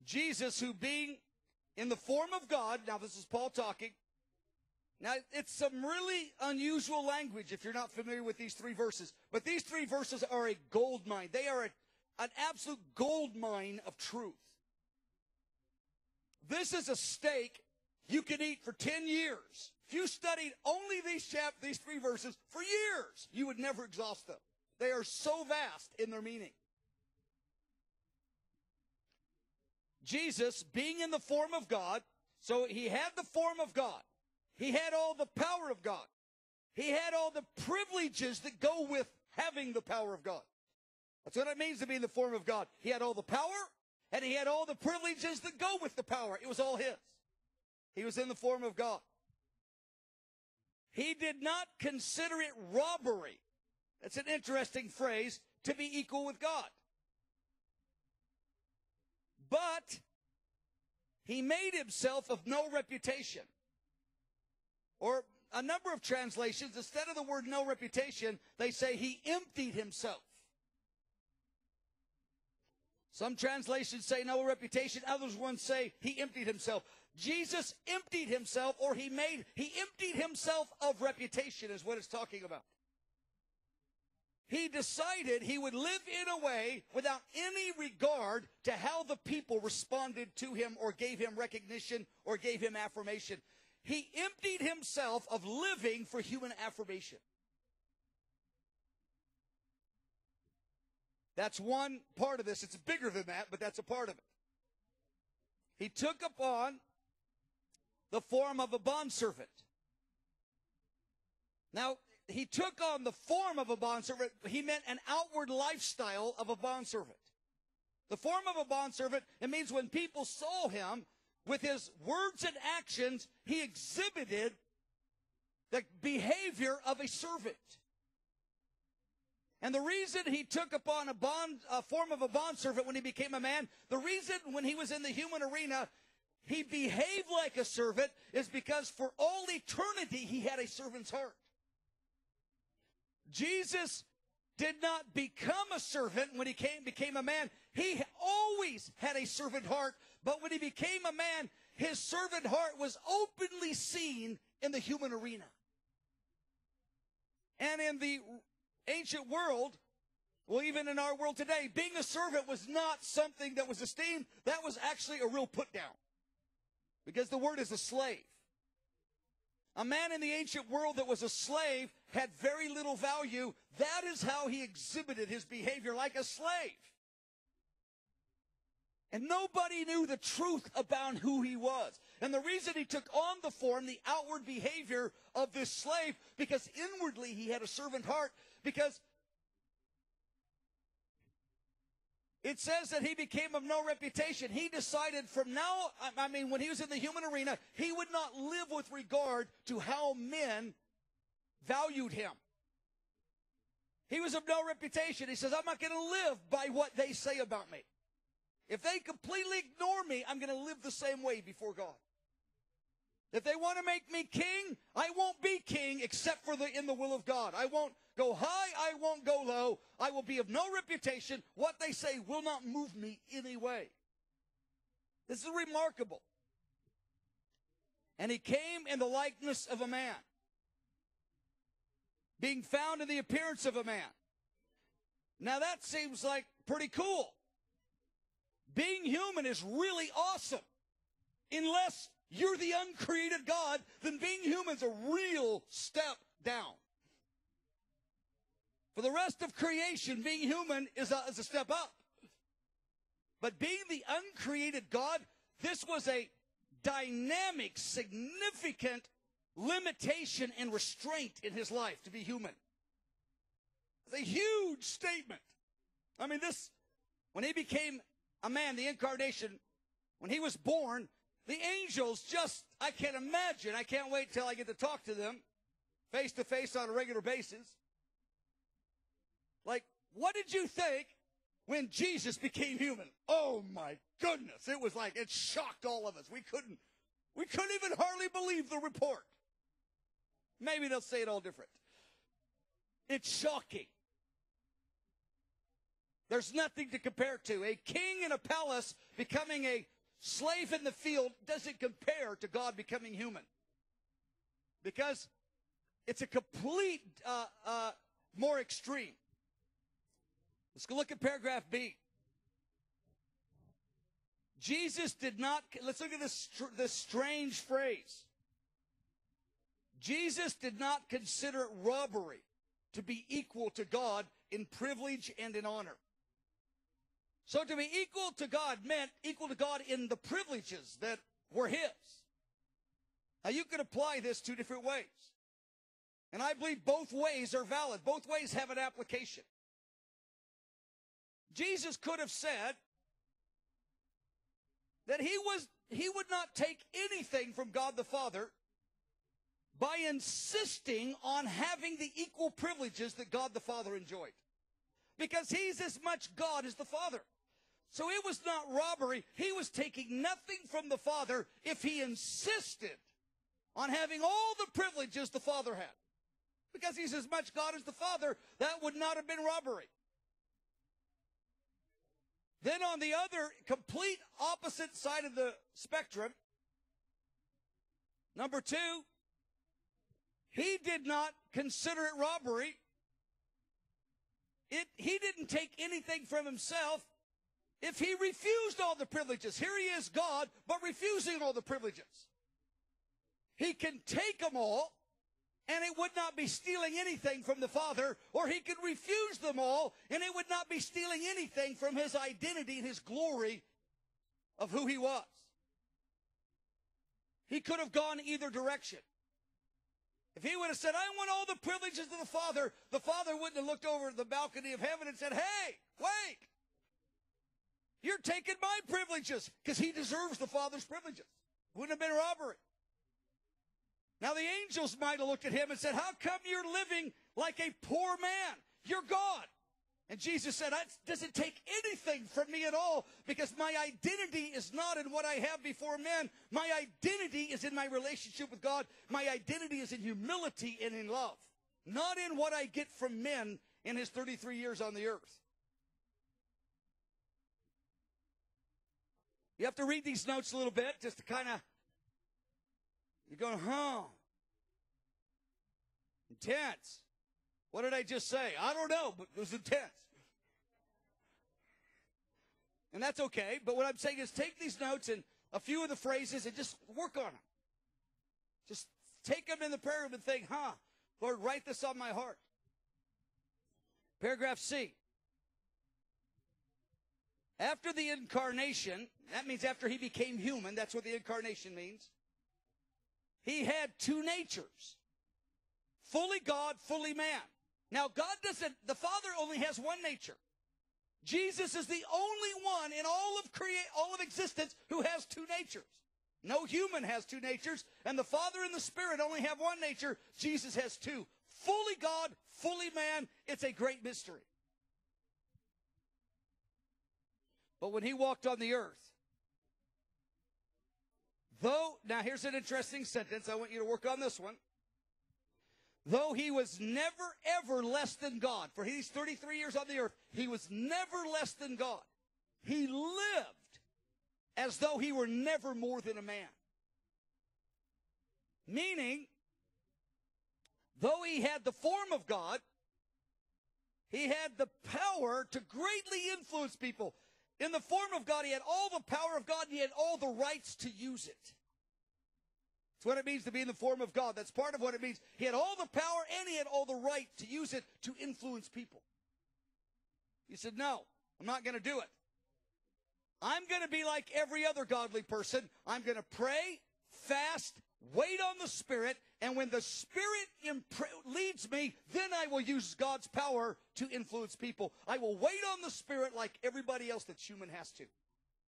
Jesus, who being in the form of God, now this is Paul talking. Now, it's some really unusual language if you're not familiar with these three verses. But these three verses are a gold mine. They are an absolute gold mine of truth. This is a steak you can eat for 10 years. If you studied only these three verses for years, you would never exhaust them. They are so vast in their meaning. Jesus, being in the form of God, so he had the form of God. He had all the power of God. He had all the privileges that go with having the power of God. That's what it means to be in the form of God. He had all the power, and he had all the privileges that go with the power. It was all his. He was in the form of God. He did not consider it robbery. That's an interesting phrase, to be equal with God. But he made himself of no reputation. Or a number of translations, instead of the word no reputation, they say he emptied himself. Some translations say no reputation. Others ones say he emptied himself. Jesus emptied himself, or he emptied himself of reputation is what it's talking about. He decided he would live in a way without any regard to how the people responded to him or gave him recognition or gave him affirmation. He emptied himself of living for human affirmation. That's one part of this. It's bigger than that, but that's a part of it. He took upon the form of a bondservant. Now, he took on the form of a bondservant. He meant an outward lifestyle of a bondservant. The form of a bondservant, it means when people saw him, with his words and actions, he exhibited the behavior of a servant. And the reason he took upon a form of a bondservant when he became a man, the reason when he was in the human arena, he behaved like a servant is because for all eternity he had a servant's heart. Jesus did not become a servant when he became a man. He always had a servant heart, but when he became a man, his servant heart was openly seen in the human arena. And in the ancient world, well, even in our world today, being a servant was not something that was esteemed. That was actually a real put down, because the word is a slave. A man in the ancient world that was a slave had very little value. That is how he exhibited his behavior, like a slave. And nobody knew the truth about who he was. And the reason he took on the form, the outward behavior of this slave, because inwardly he had a servant heart, because it says that he became of no reputation. He decided from now, when he was in the human arena, he would not live with regard to how men valued him. He was of no reputation. He says, I'm not going to live by what they say about me. If they completely ignore me, I'm going to live the same way before God. If they want to make me king, I won't be king except for in the will of God. I won't go high, I won't go low. I will be of no reputation. What they say will not move me any way. This is remarkable. And he came in the likeness of a man, being found in the appearance of a man. Now that seems like pretty cool. Being human is really awesome. Unless you're the uncreated God, then being human is a real step down. For the rest of creation, being human is a step up. But being the uncreated God, this was a dynamic, significant limitation and restraint in his life to be human. It's a huge statement. When he became a man, the incarnation, when he was born, the angels I can't imagine. I can't wait till I get to talk to them face to face on a regular basis. Like, what did you think when Jesus became human? Oh my goodness. It was like, it shocked all of us. We couldn't even hardly believe the report. Maybe they'll say it all different. It's shocking. There's nothing to compare to. A king in a palace becoming a slave in the field doesn't compare to God becoming human. Because it's a complete, more extreme. Let's go look at paragraph B. Jesus did not, let's look at this strange phrase. Jesus did not consider it robbery to be equal to God in privilege and in honor. So to be equal to God meant equal to God in the privileges that were his. Now you could apply this two different ways. And I believe both ways are valid. Both ways have an application. Jesus could have said that he would not take anything from God the Father by insisting on having the equal privileges that God the Father enjoyed. Because he's as much God as the Father. So it was not robbery. He was taking nothing from the Father if he insisted on having all the privileges the Father had. Because he's as much God as the Father, that would not have been robbery. Then on the other, complete opposite side of the spectrum, number two, he did not consider it robbery. He didn't take anything from himself if he refused all the privileges. Here he is, God, but refusing all the privileges. He can take them all, and it would not be stealing anything from the Father, or he could refuse them all, and it would not be stealing anything from his identity and his glory of who he was. He could have gone either direction. If he would have said, I want all the privileges of the Father wouldn't have looked over the balcony of heaven and said, hey, wait, you're taking my privileges, because he deserves the Father's privileges. Wouldn't have been robbery. Now the angels might have looked at him and said, how come you're living like a poor man? You're God. And Jesus said, that doesn't take anything from me at all, because my identity is not in what I have before men. My identity is in my relationship with God. My identity is in humility and in love, not in what I get from men in his 33 years on the earth. You have to read these notes a little bit just to kind of, you're going, intense. What did I just say? I don't know, but it was intense. And that's okay, but what I'm saying is take these notes and a few of the phrases and just work on them. Just take them in the prayer room and think, Lord, write this on my heart. Paragraph C. After the incarnation, that means after he became human, that's what the incarnation means. He had two natures. Fully God, fully man. Now, the Father only has one nature. Jesus is the only one in all of existence who has two natures. No human has two natures, and the Father and the Spirit only have one nature. Jesus has two. Fully God, fully man. It's a great mystery. But when he walked on the earth, now here's an interesting sentence. I want you to work on this one. Though he was never, ever less than God, for he's 33 years on the earth, he was never less than God. He lived as though he were never more than a man. Meaning, though he had the form of God, he had the power to greatly influence people. In the form of God, he had all the power of God, and he had all the rights to use it. That's what it means to be in the form of God. That's part of what it means. He had all the power, and he had all the right to use it to influence people. He said, no, I'm not going to do it. I'm going to be like every other godly person. I'm going to pray, fast, wait on the Spirit, and when the Spirit leads me, then I will use God's power to influence people. I will wait on the Spirit like everybody else that's human has to.